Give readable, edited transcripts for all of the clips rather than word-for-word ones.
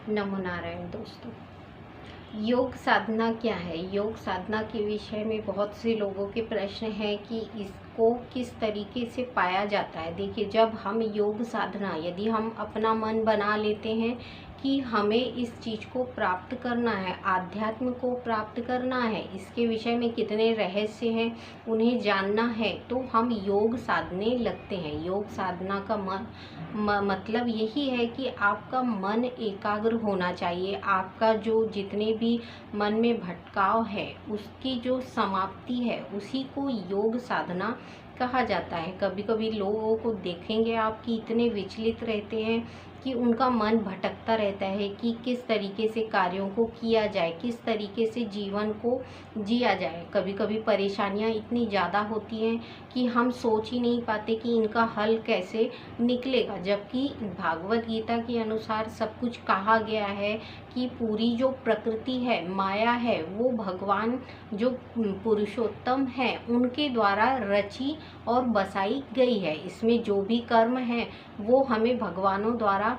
नमो नारायण दोस्तों। योग साधना क्या है? योग साधना के विषय में बहुत से लोगों के प्रश्न हैं कि इसको किस तरीके से पाया जाता है। देखिए, जब हम योग साधना यदि हम अपना मन बना लेते हैं कि हमें इस चीज़ को प्राप्त करना है, आध्यात्म को प्राप्त करना है, इसके विषय में कितने रहस्य हैं उन्हें जानना है, तो हम योग साधने लगते हैं। योग साधना का मतलब यही है कि आपका मन एकाग्र होना चाहिए। आपका जो जितने भी मन में भटकाव है उसकी जो समाप्ति है उसी को योग साधना कहा जाता है। कभी कभी लोगों को देखेंगे आप कि इतने विचलित रहते हैं कि उनका मन भटकता रहता है कि किस तरीके से कार्यों को किया जाए, किस तरीके से जीवन को जिया जाए। कभी कभी परेशानियां इतनी ज़्यादा होती हैं कि हम सोच ही नहीं पाते कि इनका हल कैसे निकलेगा, जबकि भागवत गीता के अनुसार सब कुछ कहा गया है कि पूरी जो प्रकृति है, माया है, वो भगवान जो पुरुषोत्तम है उनके द्वारा रची और बसाई गई है। इसमें जो भी कर्म है वो हमें भगवानों द्वारा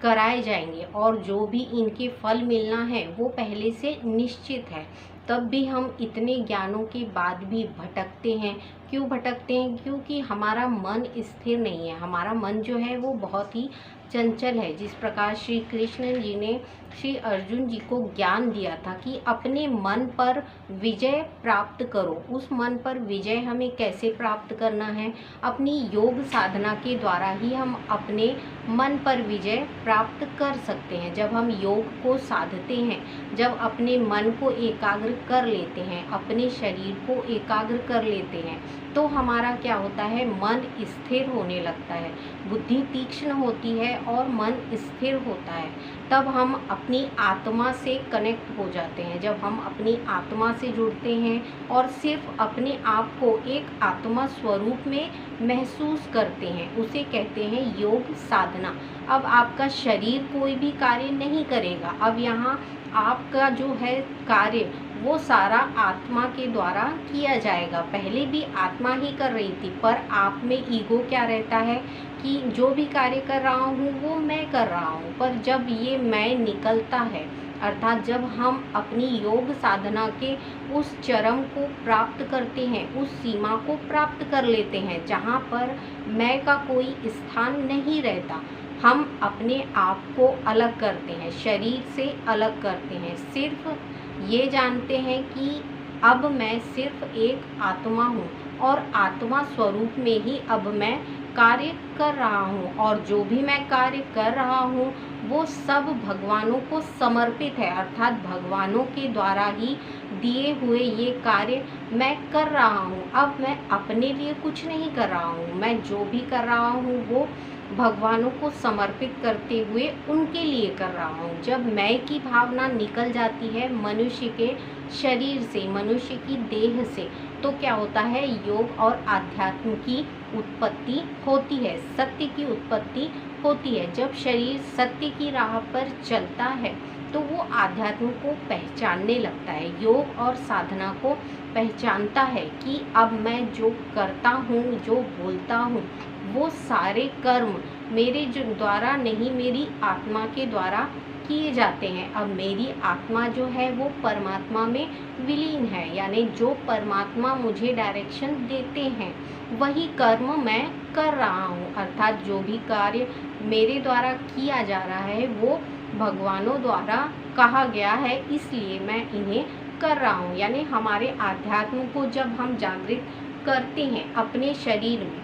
कराए जाएंगे और जो भी इनके फल मिलना है वो पहले से निश्चित है। तब भी हम इतने ज्ञानों के बाद भी भटकते हैं। क्यों भटकते हैं? क्योंकि हमारा मन स्थिर नहीं है। हमारा मन जो है वो बहुत ही चंचल है। जिस प्रकार श्री कृष्ण जी ने श्री अर्जुन जी को ज्ञान दिया था कि अपने मन पर विजय प्राप्त करो, उस मन पर विजय हमें कैसे प्राप्त करना है? अपनी योग साधना के द्वारा ही हम अपने मन पर विजय प्राप्त कर सकते हैं। जब हम योग को साधते हैं, जब अपने मन को एकाग्र कर लेते हैं, अपने शरीर को एकाग्र कर लेते हैं, तो हमारा क्या होता है? मन स्थिर होने लगता है, बुद्धि तीक्ष्ण होती है और मन स्थिर होता है। तब हम अपनी आत्मा से कनेक्ट हो जाते हैं। जब हम अपनी आत्मा से जुड़ते हैं और सिर्फ अपने आप को एक आत्मा स्वरूप में महसूस करते हैं, उसे कहते हैं योग साधना। अब आपका शरीर कोई भी कार्य नहीं करेगा। अब यहाँ आपका जो है कार्य वो सारा आत्मा के द्वारा किया जाएगा। पहले भी आत्मा ही कर रही थी, पर आप में ईगो क्या रहता है कि जो भी कार्य कर रहा हूँ वो मैं कर रहा हूँ। पर जब ये मैं निकलता है, अर्थात जब हम अपनी योग साधना के उस चरम को प्राप्त करते हैं, उस सीमा को प्राप्त कर लेते हैं जहाँ पर मैं का कोई स्थान नहीं रहता, हम अपने आप को अलग करते हैं, शरीर से अलग करते हैं। सिर्फ ये जानते हैं कि अब मैं सिर्फ एक आत्मा हूँ और आत्मा स्वरूप में ही अब मैं कार्य कर रहा हूँ, और जो भी मैं कार्य कर रहा हूँ वो सब भगवानों को समर्पित है। अर्थात भगवानों के द्वारा ही दिए हुए ये कार्य मैं कर रहा हूँ। अब मैं अपने लिए कुछ नहीं कर रहा हूँ, मैं जो भी कर रहा हूँ वो भगवानों को समर्पित करते हुए उनके लिए कर रहा हूँ। जब मैं की भावना निकल जाती है मनुष्य के शरीर से, मनुष्य की देह से, तो क्या होता है? योग और आध्यात्म की उत्पत्ति होती है, सत्य की उत्पत्ति होती है। जब शरीर सत्य की राह पर चलता है तो वो आध्यात्म को पहचानने लगता है, योग और साधना को पहचानता है कि अब मैं जो करता हूँ, जो बोलता हूँ, वो सारे कर्म मेरे जो द्वारा नहीं, मेरी आत्मा के द्वारा किए जाते हैं। अब मेरी आत्मा जो है वो परमात्मा में विलीन है, यानी जो परमात्मा मुझे डायरेक्शन देते हैं वही कर्म मैं कर रहा हूँ। अर्थात जो भी कार्य मेरे द्वारा किया जा रहा है वो भगवानों द्वारा कहा गया है, इसलिए मैं इन्हें कर रहा हूँ। यानी हमारे आध्यात्म को जब हम जागृत करते हैं अपने शरीर में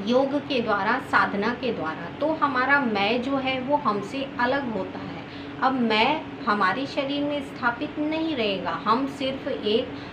योग के द्वारा, साधना के द्वारा, तो हमारा मैं जो है वो हमसे अलग होता है। अब मैं हमारे शरीर में स्थापित नहीं रहेगा। हम सिर्फ एक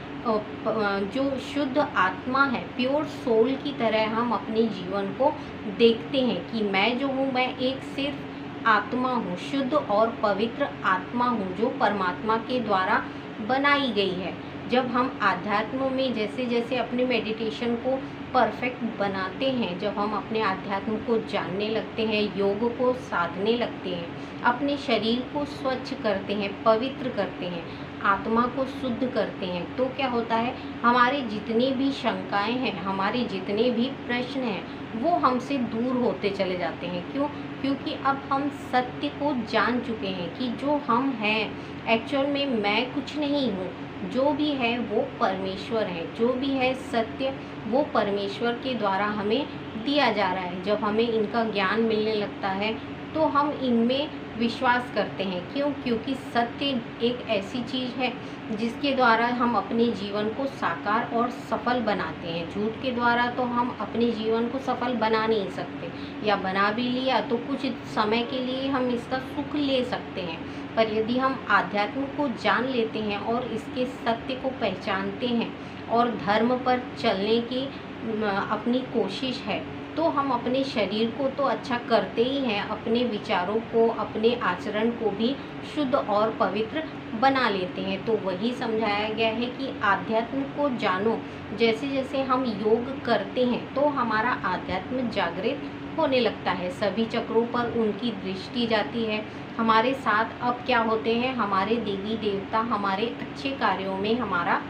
जो शुद्ध आत्मा है, प्योर सोल की तरह हम अपने जीवन को देखते हैं कि मैं जो हूँ, मैं एक सिर्फ आत्मा हूँ, शुद्ध और पवित्र आत्मा हूँ जो परमात्मा के द्वारा बनाई गई है। जब हम आध्यात्म में जैसे जैसे अपने मेडिटेशन को परफेक्ट बनाते हैं, जब हम अपने आध्यात्म को जानने लगते हैं, योग को साधने लगते हैं, अपने शरीर को स्वच्छ करते हैं, पवित्र करते हैं, आत्मा को शुद्ध करते हैं, तो क्या होता है? हमारे जितनी भी शंकाएं हैं, हमारे जितने भी प्रश्न हैं, वो हमसे दूर होते चले जाते हैं। क्यों? क्योंकि अब हम सत्य को जान चुके हैं कि जो हम हैं एक्चुअल में मैं कुछ नहीं हूँ, जो भी है वो परमेश्वर है, जो भी है सत्य वो परमेश्वर के द्वारा हमें दिया जा रहा है। जब हमें इनका ज्ञान मिलने लगता है तो हम इनमें विश्वास करते हैं। क्यों? क्योंकि सत्य एक ऐसी चीज़ है जिसके द्वारा हम अपने जीवन को साकार और सफल बनाते हैं। झूठ के द्वारा तो हम अपने जीवन को सफल बना नहीं सकते, या बना भी लिया तो कुछ समय के लिए हम इसका सुख ले सकते हैं। पर यदि हम आध्यात्म को जान लेते हैं और इसके सत्य को पहचानते हैं और धर्म पर चलने की अपनी कोशिश है, तो हम अपने शरीर को तो अच्छा करते ही हैं, अपने विचारों को, अपने आचरण को भी शुद्ध और पवित्र बना लेते हैं। तो वही समझाया गया है कि आध्यात्म को जानो। जैसे जैसे हम योग करते हैं तो हमारा आध्यात्म जागृत होने लगता है, सभी चक्रों पर उनकी दृष्टि जाती है। हमारे साथ अब क्या होते हैं, हमारे देवी देवता हमारे अच्छे कार्यों में हमारा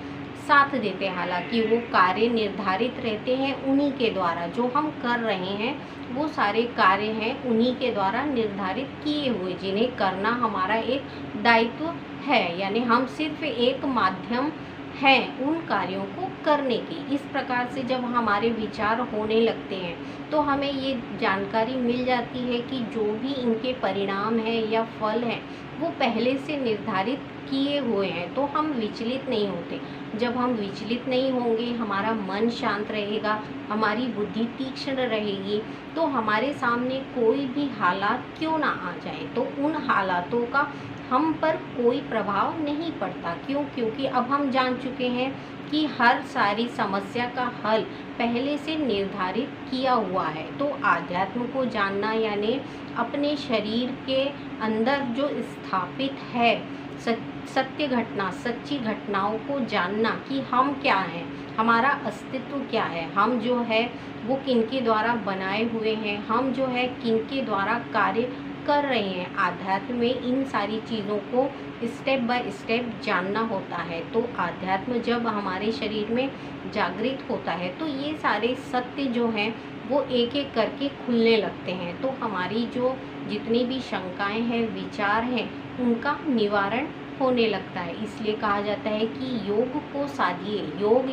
साथ देते हैं। हालांकि वो कार्य निर्धारित रहते हैं उन्हीं के द्वारा, जो हम कर रहे हैं वो सारे कार्य हैं उन्हीं के द्वारा निर्धारित किए हुए, जिन्हें करना हमारा एक दायित्व है। यानी हम सिर्फ एक माध्यम हैं उन कार्यों को करने की। इस प्रकार से जब हमारे विचार होने लगते हैं तो हमें ये जानकारी मिल जाती है कि जो भी इनके परिणाम है या फल है वो पहले से निर्धारित किए हुए हैं, तो हम विचलित नहीं होते। जब हम विचलित नहीं होंगे, हमारा मन शांत रहेगा, हमारी बुद्धि तीक्ष्ण रहेगी, तो हमारे सामने कोई भी हालात क्यों ना आ जाए तो उन हालातों का हम पर कोई प्रभाव नहीं पड़ता। क्यों? क्योंकि अब हम जान चुके हैं कि हर सारी समस्या का हल पहले से निर्धारित किया हुआ है। तो आध्यात्म को जानना यानी अपने शरीर के अंदर जो स्थापित है सत्य घटना, सच्ची घटनाओं को जानना कि हम क्या हैं, हमारा अस्तित्व क्या है, हम जो है वो किनके द्वारा बनाए हुए हैं, हम जो है किनके द्वारा कार्य कर रहे हैं। आध्यात्म में इन सारी चीज़ों को स्टेप बाय स्टेप जानना होता है। तो आध्यात्म जब हमारे शरीर में जागृत होता है तो ये सारे सत्य जो हैं वो एक एक करके खुलने लगते हैं। तो हमारी जो जितनी भी शंकाएं हैं, विचार हैं, उनका निवारण होने लगता है। इसलिए कहा जाता है कि योग को साधिए। योग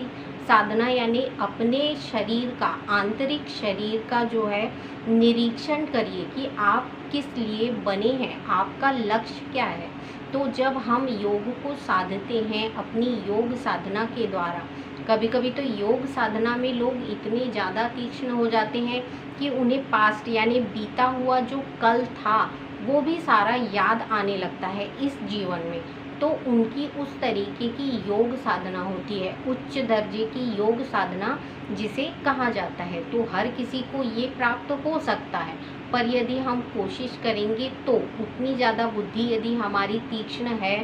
साधना यानी अपने शरीर का, आंतरिक शरीर का जो है निरीक्षण करिए कि आप किस लिए बने हैं, आपका लक्ष्य क्या है। तो जब हम योग को साधते हैं अपनी योग साधना के द्वारा, कभी कभी तो योग साधना में लोग इतने ज़्यादा तीक्ष्ण हो जाते हैं कि उन्हें पास्ट यानी बीता हुआ जो कल था वो भी सारा याद आने लगता है इस जीवन में। तो उनकी उस तरीके की योग साधना होती है, उच्च दर्जे की योग साधना जिसे कहा जाता है। तो हर किसी को ये प्राप्त हो सकता है, पर यदि हम कोशिश करेंगे तो उतनी ज़्यादा बुद्धि यदि हमारी तीक्ष्ण है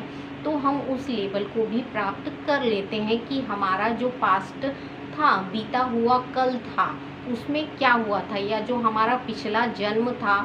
तो हम उस लेवल को भी प्राप्त कर लेते हैं कि हमारा जो पास्ट था, बीता हुआ कल था, उसमें क्या हुआ था, या जो हमारा पिछला जन्म था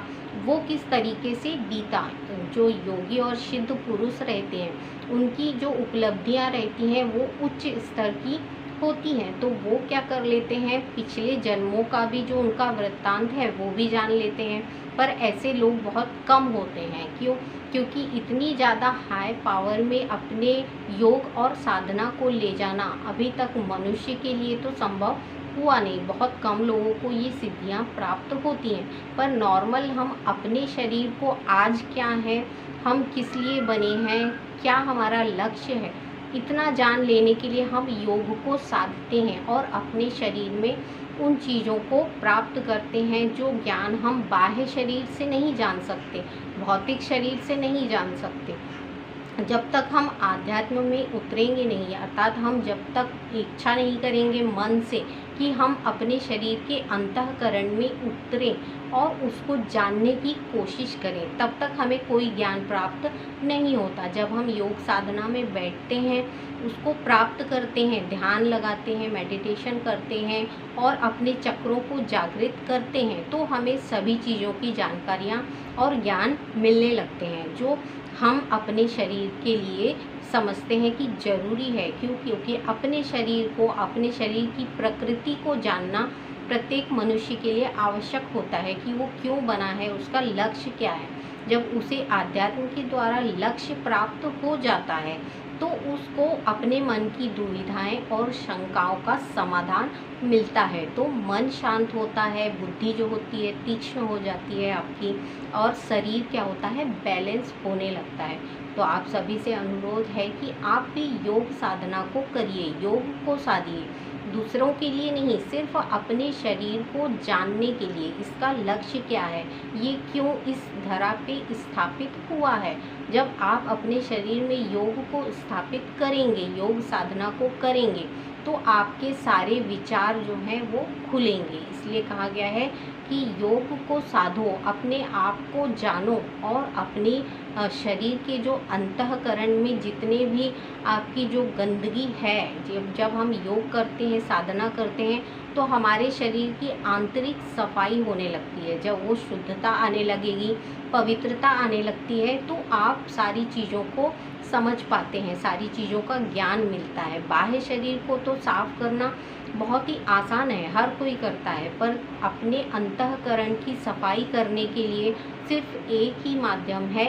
वो किस तरीके से बीता। जो योगी और सिद्ध पुरुष रहते हैं उनकी जो उपलब्धियां रहती हैं वो उच्च स्तर की होती हैं। तो वो क्या कर लेते हैं, पिछले जन्मों का भी जो उनका वृत्तांत है वो भी जान लेते हैं। पर ऐसे लोग बहुत कम होते हैं। क्यों? क्योंकि इतनी ज़्यादा हाई पावर में अपने योग और साधना को ले जाना अभी तक मनुष्य के लिए तो संभव हुआ नहीं। बहुत कम लोगों को ये सिद्धियां प्राप्त होती हैं। पर नॉर्मल हम अपने शरीर को आज क्या है, हम किस लिए बने हैं, क्या हमारा लक्ष्य है, इतना जान लेने के लिए हम योग को साधते हैं और अपने शरीर में उन चीज़ों को प्राप्त करते हैं जो ज्ञान हम बाह्य शरीर से नहीं जान सकते, भौतिक शरीर से नहीं जान सकते। जब तक हम आध्यात्म में उतरेंगे नहीं, अर्थात हम जब तक इच्छा नहीं करेंगे मन से कि हम अपने शरीर के अंतःकरण में उतरें और उसको जानने की कोशिश करें, तब तक हमें कोई ज्ञान प्राप्त नहीं होता। जब हम योग साधना में बैठते हैं, उसको प्राप्त करते हैं, ध्यान लगाते हैं, मेडिटेशन करते हैं और अपने चक्रों को जागृत करते हैं, तो हमें सभी चीज़ों की जानकारियाँ और ज्ञान मिलने लगते हैं जो हम अपने शरीर के लिए समझते हैं कि जरूरी है। क्यों? क्योंकि अपने शरीर को, अपने शरीर की प्रकृति को जानना प्रत्येक मनुष्य के लिए आवश्यक होता है कि वो क्यों बना है, उसका लक्ष्य क्या है। जब उसे आध्यात्म के द्वारा लक्ष्य प्राप्त हो जाता है तो उसको अपने मन की दुविधाएं और शंकाओं का समाधान मिलता है। तो मन शांत होता है, बुद्धि जो होती है तीक्ष्ण हो जाती है आपकी, और शरीर क्या होता है, बैलेंस होने लगता है। तो आप सभी से अनुरोध है कि आप भी योग साधना को करिए, योग को साधिए, दूसरों के लिए नहीं, सिर्फ अपने शरीर को जानने के लिए। इसका लक्ष्य क्या है, ये क्यों इस धरा पे स्थापित हुआ है। जब आप अपने शरीर में योग को स्थापित करेंगे, योग साधना को करेंगे, तो आपके सारे विचार जो हैं वो खुलेंगे। इसलिए कहा गया है कि योग को साधो, अपने आप को जानो, और अपने शरीर के जो अंतःकरण में जितने भी आपकी जो गंदगी है, जब हम योग करते हैं, साधना करते हैं, तो हमारे शरीर की आंतरिक सफाई होने लगती है। जब वो शुद्धता आने लगेगी, पवित्रता आने लगती है, तो आप सारी चीज़ों को समझ पाते हैं, सारी चीज़ों का ज्ञान मिलता है। बाह्य शरीर को तो साफ करना बहुत ही आसान है, हर कोई करता है, पर अपने अंतःकरण की सफाई करने के लिए सिर्फ एक ही माध्यम है,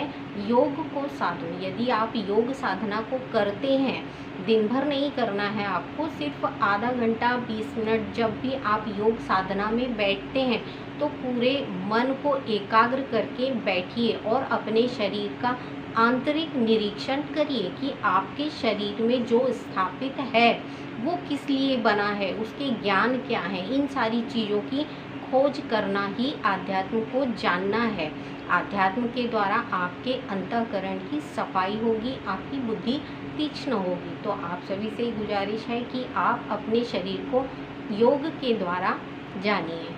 योग को साधो। यदि आप योग साधना को करते हैं, दिन भर नहीं करना है आपको, सिर्फ आधा घंटा 20 मिनट जब भी आप योग साधना में बैठते हैं तो पूरे मन को एकाग्र करके बैठिए और अपने शरीर का आंतरिक निरीक्षण करिए कि आपके शरीर में जो स्थापित है वो किस लिए बना है, उसके ज्ञान क्या है। इन सारी चीज़ों की खोज करना ही आध्यात्म को जानना है। आध्यात्म के द्वारा आपके अंतःकरण की सफाई होगी, आपकी बुद्धि तीक्ष्ण होगी। तो आप सभी से गुजारिश है कि आप अपने शरीर को योग के द्वारा जानिए।